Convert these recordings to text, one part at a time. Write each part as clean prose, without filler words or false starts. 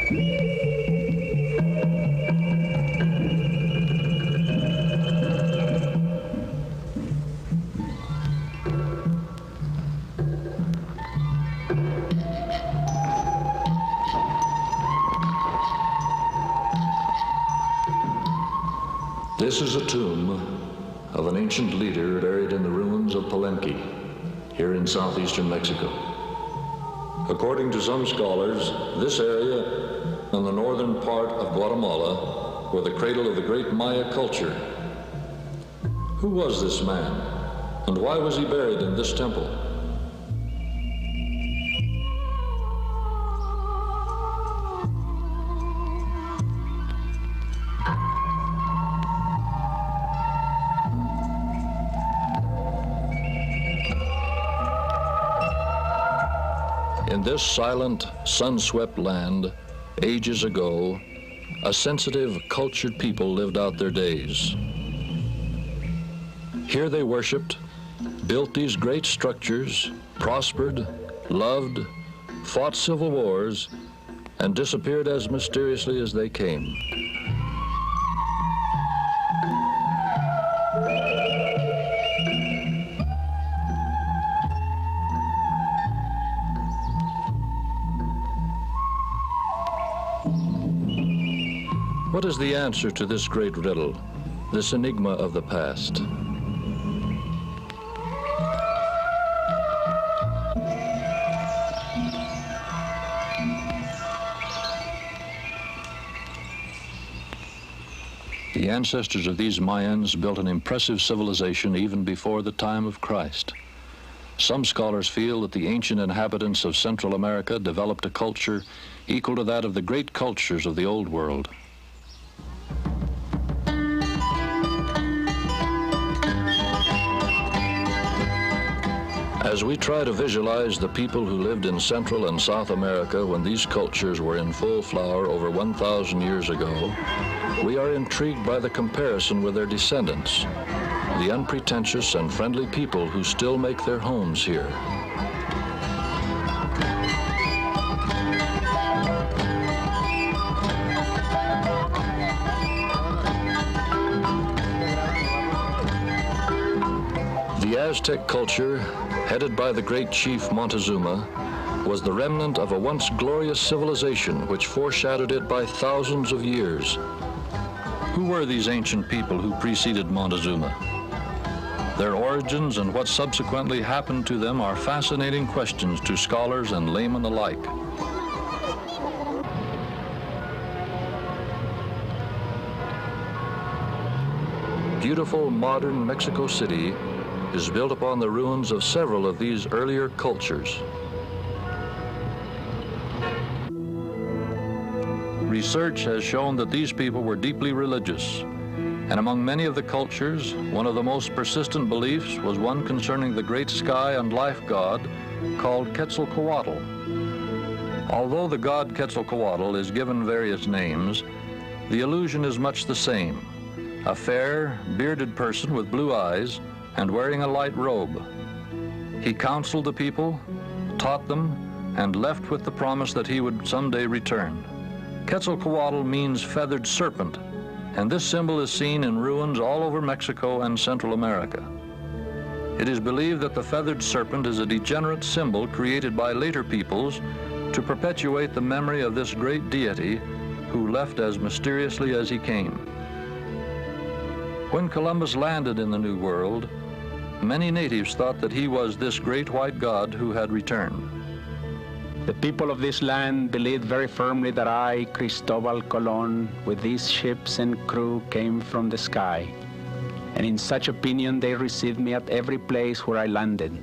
This is a tomb of an ancient leader buried in the ruins of Palenque, here in southeastern Mexico. According to some scholars, this area in the northern part of Guatemala were the cradle of the great Maya culture. Who was this man, and why was he buried in this temple? In this silent, sun-swept land, ages ago, a sensitive, cultured people lived out their days. Here they worshipped, built these great structures, prospered, loved, fought civil wars, and disappeared as mysteriously as they came. What is the answer to this great riddle, this enigma of the past? The ancestors of these Mayans built an impressive civilization even before the time of Christ. Some scholars feel that the ancient inhabitants of Central America developed a culture equal to that of the great cultures of the Old World. As we try to visualize the people who lived in Central and South America when these cultures were in full flower over 1,000 years ago, we are intrigued by the comparison with their descendants, the unpretentious and friendly people who still make their homes here. The Aztec culture, headed by the great chief Montezuma, was the remnant of a once glorious civilization which foreshadowed it by thousands of years. Who were these ancient people who preceded Montezuma? Their origins and what subsequently happened to them are fascinating questions to scholars and laymen alike. Beautiful modern Mexico City is built upon the ruins of several of these earlier cultures. Research has shown that these people were deeply religious, and among many of the cultures, one of the most persistent beliefs was one concerning the great sky and life god called Quetzalcoatl. Although the god Quetzalcoatl is given various names, the illusion is much the same: a fair, bearded person with blue eyes and wearing a light robe. He counseled the people, taught them, and left with the promise that he would someday return. Quetzalcoatl means feathered serpent, and this symbol is seen in ruins all over Mexico and Central America. It is believed that the feathered serpent is a degenerate symbol created by later peoples to perpetuate the memory of this great deity who left as mysteriously as he came. When Columbus landed in the New World, many natives thought that he was this great white god who had returned. The people of this land believed very firmly that I, Cristobal Colon, with these ships and crew, came from the sky. And in such opinion they received me at every place where I landed.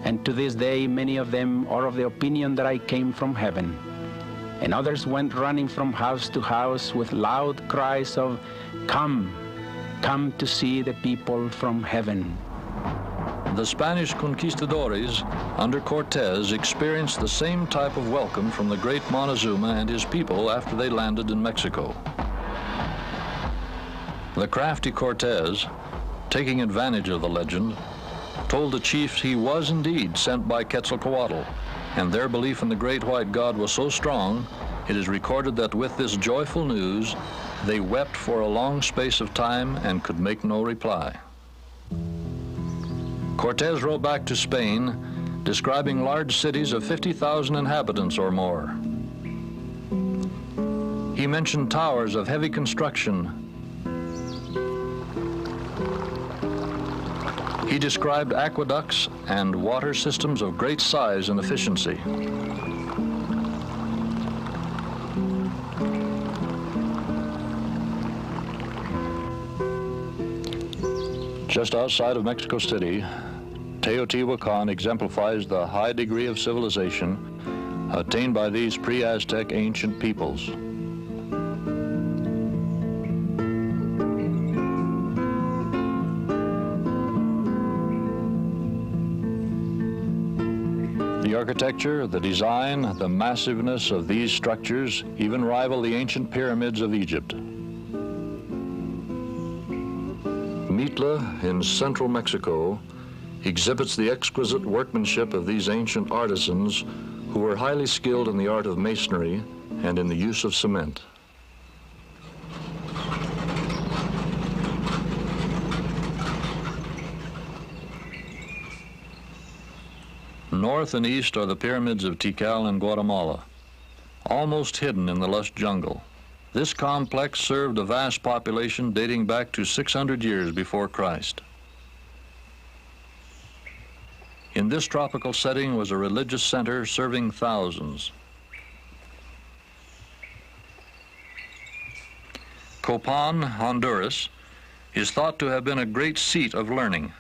And to this day many of them are of the opinion that I came from heaven. And others went running from house to house with loud cries of, "Come, come to see the people from heaven." The Spanish conquistadores under Cortez experienced the same type of welcome from the great Montezuma and his people after they landed in Mexico. The crafty Cortez, taking advantage of the legend, told the chiefs he was indeed sent by Quetzalcoatl, and their belief in the great white god was so strong it is recorded that with this joyful news, they wept for a long space of time and could make no reply. Cortés wrote back to Spain, describing large cities of 50,000 inhabitants or more. He mentioned towers of heavy construction. He described aqueducts and water systems of great size and efficiency. Just outside of Mexico City, Teotihuacan exemplifies the high degree of civilization attained by these pre-Aztec ancient peoples. The architecture, the design, the massiveness of these structures even rival the ancient pyramids of Egypt. Mitla in central Mexico exhibits the exquisite workmanship of these ancient artisans who were highly skilled in the art of masonry and in the use of cement. North and east are the pyramids of Tikal and Guatemala, almost hidden in the lush jungle. This complex served a vast population dating back to 600 years before Christ. In this tropical setting was a religious center serving thousands. Copan, Honduras, is thought to have been a great seat of learning.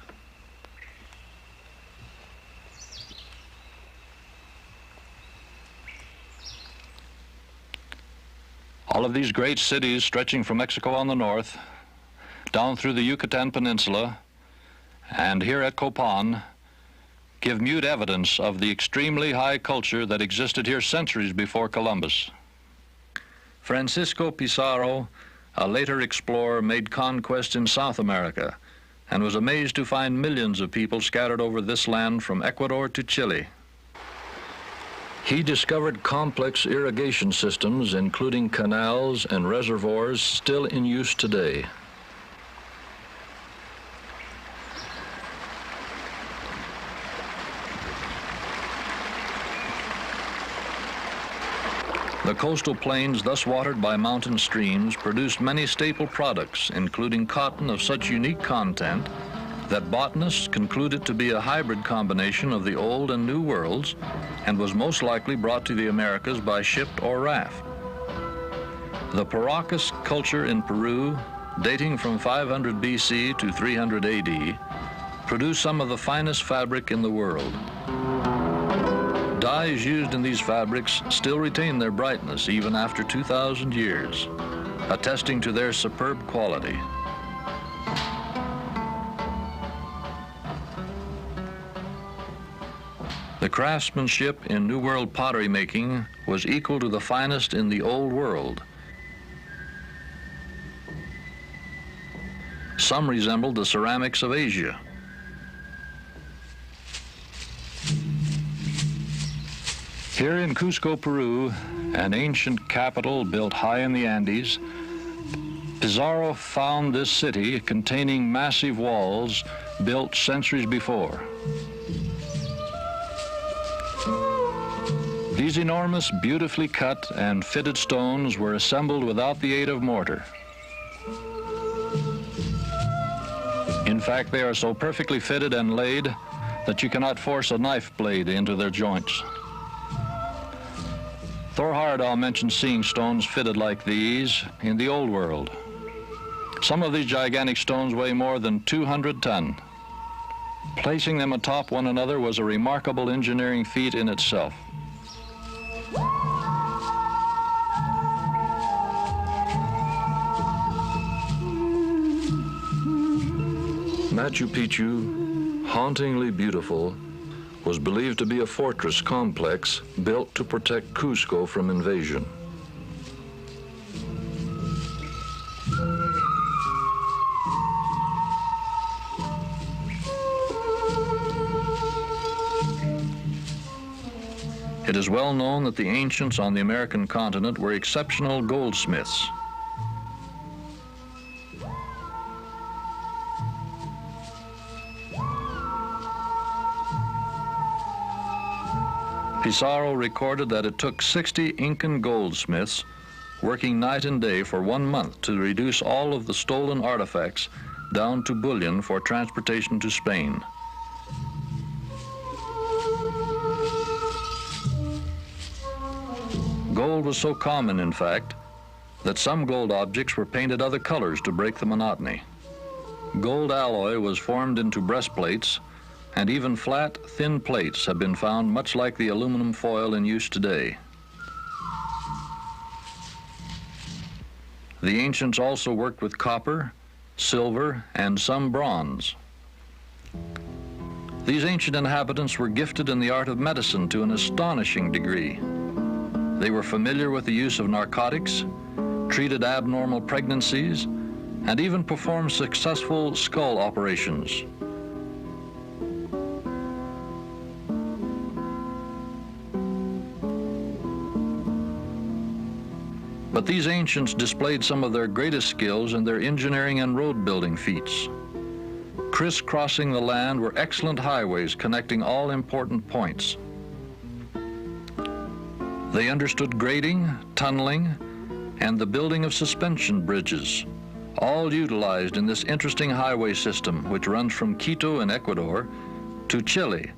All of these great cities stretching from Mexico on the north, down through the Yucatan Peninsula, and here at Copan, give mute evidence of the extremely high culture that existed here centuries before Columbus. Francisco Pizarro, a later explorer, made conquests in South America and was amazed to find millions of people scattered over this land from Ecuador to Chile. He discovered complex irrigation systems, including canals and reservoirs still in use today. The coastal plains, thus watered by mountain streams, produced many staple products, including cotton of such unique content that botanists concluded to be a hybrid combination of the old and new worlds, and was most likely brought to the Americas by ship or raft. The Paracas culture in Peru, dating from 500 BC to 300 AD, produced some of the finest fabric in the world. Dyes used in these fabrics still retain their brightness even after 2,000 years, attesting to their superb quality. The craftsmanship in New World pottery making was equal to the finest in the Old World. Some resembled the ceramics of Asia. Here in Cusco, Peru, an ancient capital built high in the Andes, Pizarro found this city containing massive walls built centuries before. These enormous, beautifully cut and fitted stones were assembled without the aid of mortar. In fact, they are so perfectly fitted and laid that you cannot force a knife blade into their joints. Thor Heyerdahl mentioned seeing stones fitted like these in the Old World. Some of these gigantic stones weigh more than 200 tons. Placing them atop one another was a remarkable engineering feat in itself. Machu Picchu, hauntingly beautiful, was believed to be a fortress complex built to protect Cusco from invasion. It is well known that the ancients on the American continent were exceptional goldsmiths. Pizarro recorded that it took 60 Incan goldsmiths working night and day for 1 month to reduce all of the stolen artifacts down to bullion for transportation to Spain. Gold was so common, in fact, that some gold objects were painted other colors to break the monotony. Gold alloy was formed into breastplates, and even flat, thin plates have been found much like the aluminum foil in use today. The ancients also worked with copper, silver, and some bronze. These ancient inhabitants were gifted in the art of medicine to an astonishing degree. They were familiar with the use of narcotics, treated abnormal pregnancies, and even performed successful skull operations. But these ancients displayed some of their greatest skills in their engineering and road-building feats. Crisscrossing the land were excellent highways connecting all important points. They understood grading, tunneling, and the building of suspension bridges, all utilized in this interesting highway system which runs from Quito in Ecuador to Chile,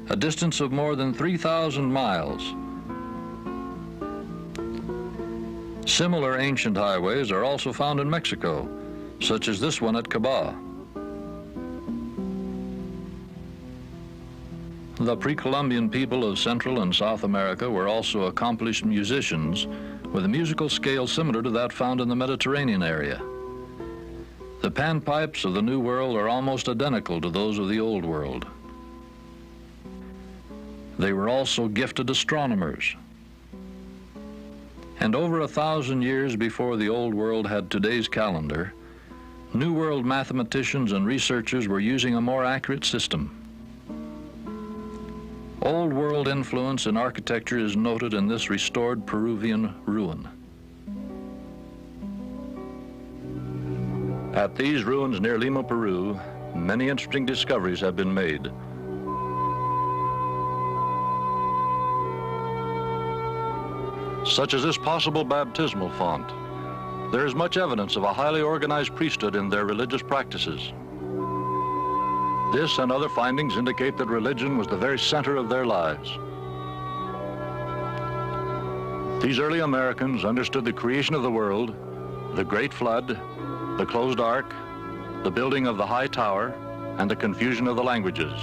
a distance of more than 3,000 miles. Similar ancient highways are also found in Mexico, such as this one at Caba. The pre-Columbian people of Central and South America were also accomplished musicians with a musical scale similar to that found in the Mediterranean area. The panpipes of the New World are almost identical to those of the Old World. They were also gifted astronomers. And over 1,000 years before the Old World had today's calendar, New World mathematicians and researchers were using a more accurate system. Old World influence in architecture is noted in this restored Peruvian ruin. At these ruins near Lima, Peru, many interesting discoveries have been made. Such as this possible baptismal font. There is much evidence of a highly organized priesthood in their religious practices. This and other findings indicate that religion was the very center of their lives. These early Americans understood the creation of the world, the Great Flood, the closed ark, the building of the high tower, and the confusion of the languages,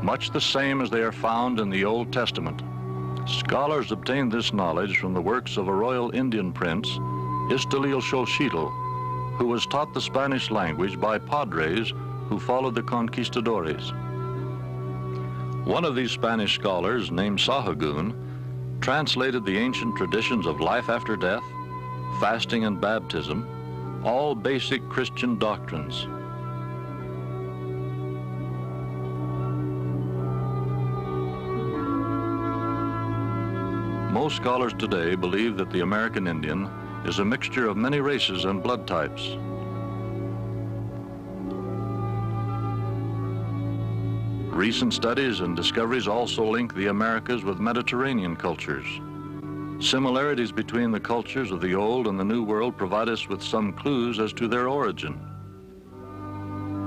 much the same as they are found in the Old Testament. Scholars obtained this knowledge from the works of a royal Indian prince, Iztaccíhuatl, who was taught the Spanish language by padres who followed the conquistadores. One of these Spanish scholars, named Sahagún, translated the ancient traditions of life after death, fasting and baptism, all basic Christian doctrines. Most scholars today believe that the American Indian is a mixture of many races and blood types. Recent studies and discoveries also link the Americas with Mediterranean cultures. Similarities between the cultures of the Old and the New World provide us with some clues as to their origin.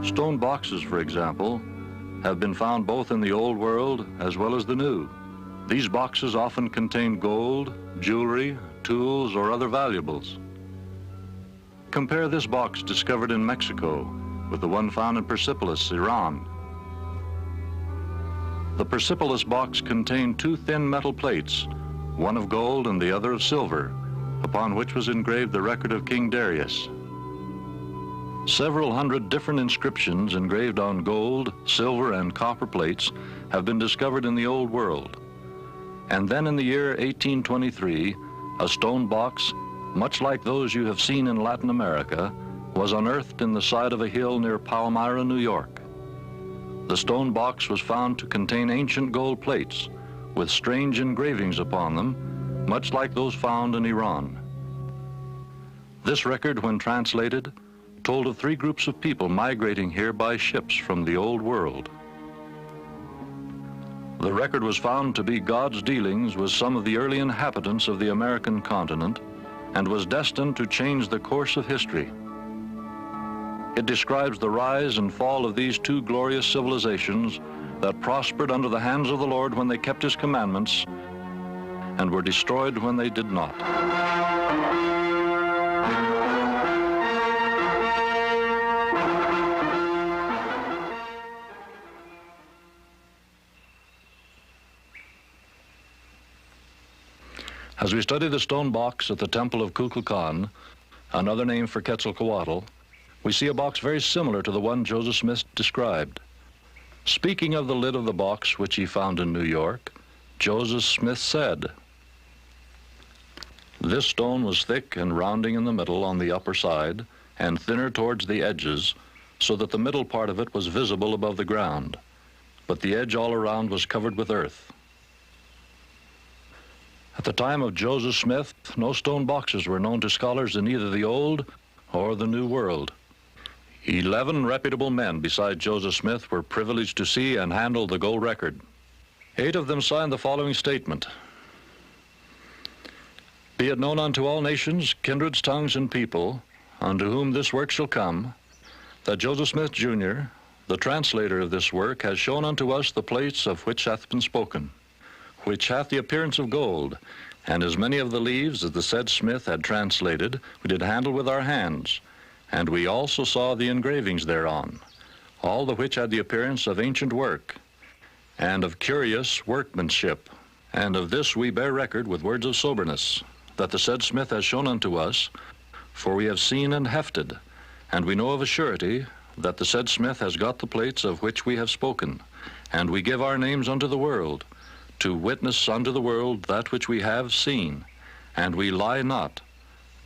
Stone boxes, for example, have been found both in the Old World as well as the New. These boxes often contain gold, jewelry, tools, or other valuables. Compare this box discovered in Mexico with the one found in Persepolis, Iran. The Persepolis box contained two thin metal plates, one of gold and the other of silver, upon which was engraved the record of King Darius. Several hundred different inscriptions engraved on gold, silver, and copper plates have been discovered in the Old World. And then in the year 1823, a stone box, much like those you have seen in Latin America, was unearthed in the side of a hill near Palmyra, New York. The stone box was found to contain ancient gold plates, with strange engravings upon them, much like those found in Iran. This record, when translated, told of 3 groups of people migrating here by ships from the old world. The record was found to be God's dealings with some of the early inhabitants of the American continent and was destined to change the course of history. It describes the rise and fall of these 2 glorious civilizations that prospered under the hands of the Lord when they kept His commandments and were destroyed when they did not. As we study the stone box at the temple of Kukulkan, another name for Quetzalcoatl, we see a box very similar to the one Joseph Smith described. Speaking of the lid of the box which he found in New York, Joseph Smith said, "This stone was thick and rounding in the middle on the upper side, and thinner towards the edges, so that the middle part of it was visible above the ground, but the edge all around was covered with earth." At the time of Joseph Smith, no stone boxes were known to scholars in either the Old or the New World. 11 reputable men besides Joseph Smith were privileged to see and handle the gold record. 8 of them signed the following statement: "Be it known unto all nations, kindreds, tongues, and people, unto whom this work shall come, that Joseph Smith, Jr., the translator of this work, has shown unto us the plates of which hath been spoken, which hath the appearance of gold, and as many of the leaves as the said Smith had translated, we did handle with our hands, and we also saw the engravings thereon, all the which had the appearance of ancient work, and of curious workmanship. And of this we bear record with words of soberness, that the said Smith has shown unto us, for we have seen and hefted, and we know of a surety that the said Smith has got the plates of which we have spoken, and we give our names unto the world, to witness unto the world that which we have seen, and we lie not,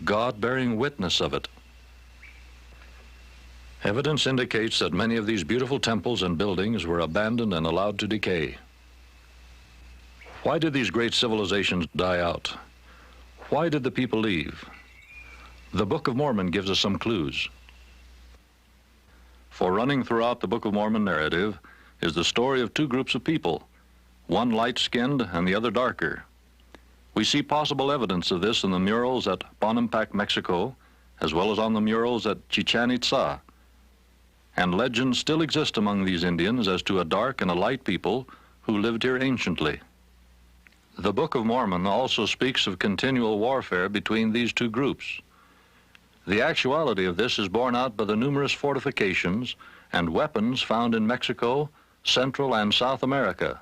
God bearing witness of it." Evidence indicates that many of these beautiful temples and buildings were abandoned and allowed to decay. Why did these great civilizations die out? Why did the people leave? The Book of Mormon gives us some clues. For running throughout the Book of Mormon narrative is the story of 2 groups of people, one light-skinned and the other darker. We see possible evidence of this in the murals at Bonampak, Mexico, as well as on the murals at Chichen Itza. And legends still exist among these Indians as to a dark and a light people who lived here anciently. The Book of Mormon also speaks of continual warfare between these 2 groups. The actuality of this is borne out by the numerous fortifications and weapons found in Mexico, Central and South America.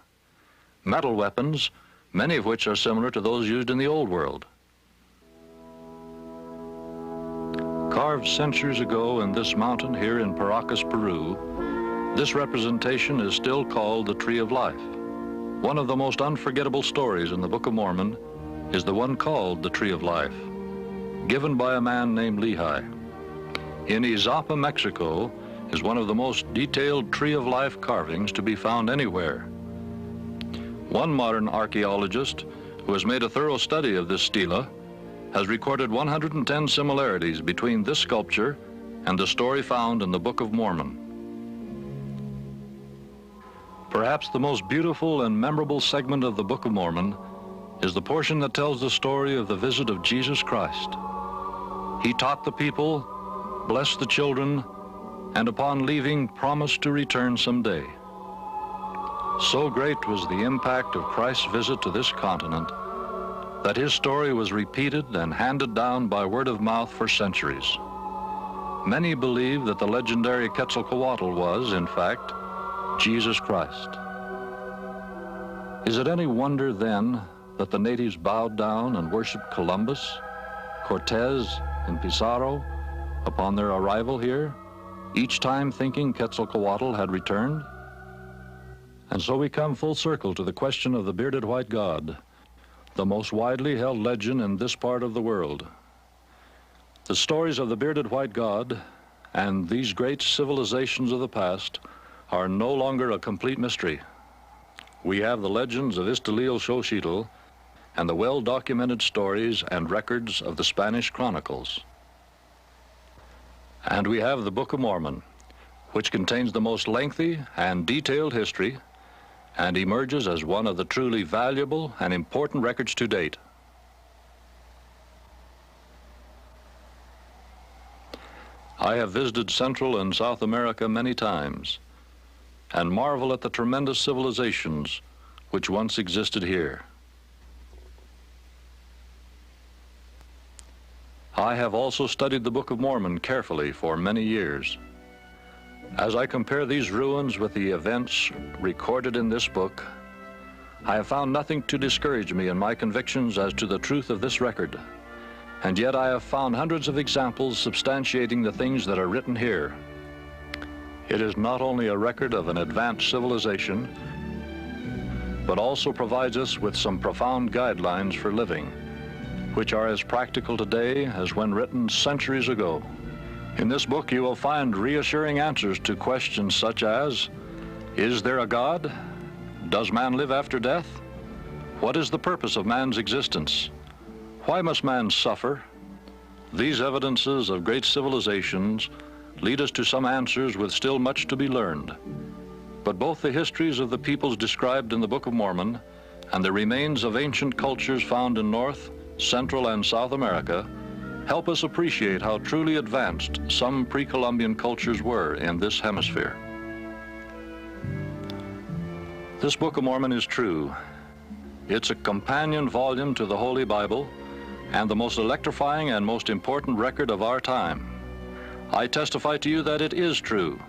Metal weapons, many of which are similar to those used in the Old World. Carved centuries ago in this mountain here in Paracas, Peru, this representation is still called the Tree of Life. One of the most unforgettable stories in the Book of Mormon is the one called the Tree of Life, given by a man named Lehi. In Izapa, Mexico, is one of the most detailed Tree of Life carvings to be found anywhere. One modern archaeologist who has made a thorough study of this stela has recorded 110 similarities between this sculpture and the story found in the Book of Mormon. Perhaps the most beautiful and memorable segment of the Book of Mormon is the portion that tells the story of the visit of Jesus Christ. He taught the people, blessed the children, and upon leaving promised to return someday. So great was the impact of Christ's visit to this continent that his story was repeated and handed down by word of mouth for centuries. Many believe that the legendary Quetzalcoatl was, in fact, Jesus Christ. Is it any wonder then that the natives bowed down and worshiped Columbus, Cortez, and Pizarro upon their arrival here, each time thinking Quetzalcoatl had returned? And so we come full circle to the question of the bearded white god, the most widely held legend in this part of the world. The stories of the bearded white god and these great civilizations of the past are no longer a complete mystery. We have the legends of Iztahlil Xochitl and the well-documented stories and records of the Spanish Chronicles. And we have the Book of Mormon, which contains the most lengthy and detailed history and emerges as one of the truly valuable and important records to date. I have visited Central and South America many times and marvel at the tremendous civilizations which once existed here. I have also studied the Book of Mormon carefully for many years. As I compare these ruins with the events recorded in this book, I have found nothing to discourage me in my convictions as to the truth of this record. And yet I have found hundreds of examples substantiating the things that are written here. It is not only a record of an advanced civilization, but also provides us with some profound guidelines for living, which are as practical today as when written centuries ago. In this book, you will find reassuring answers to questions such as, is there a God? Does man live after death? What is the purpose of man's existence? Why must man suffer? These evidences of great civilizations lead us to some answers with still much to be learned. But both the histories of the peoples described in the Book of Mormon and the remains of ancient cultures found in North, Central, and South America help us appreciate how truly advanced some pre-Columbian cultures were in this hemisphere. This Book of Mormon is true. It's a companion volume to the Holy Bible and the most electrifying and most important record of our time. I testify to you that it is true.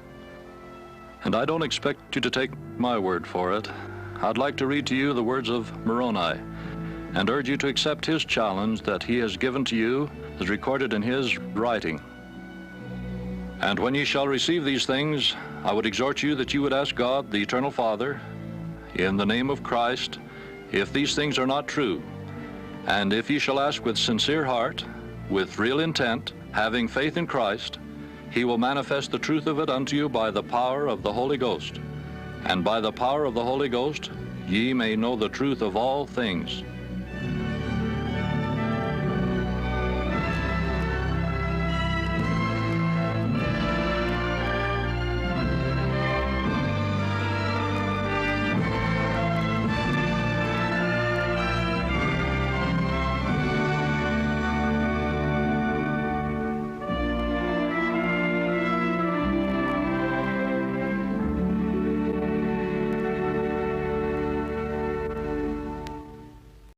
And I don't expect you to take my word for it. I'd like to read to you the words of Moroni and urge you to accept his challenge that he has given to you as recorded in his writing. And when ye shall receive these things, I would exhort you that you would ask God, the Eternal Father, in the name of Christ, if these things are not true. And if ye shall ask with sincere heart, with real intent, having faith in Christ, he will manifest the truth of it unto you by the power of the Holy Ghost. And by the power of the Holy Ghost, ye may know the truth of all things,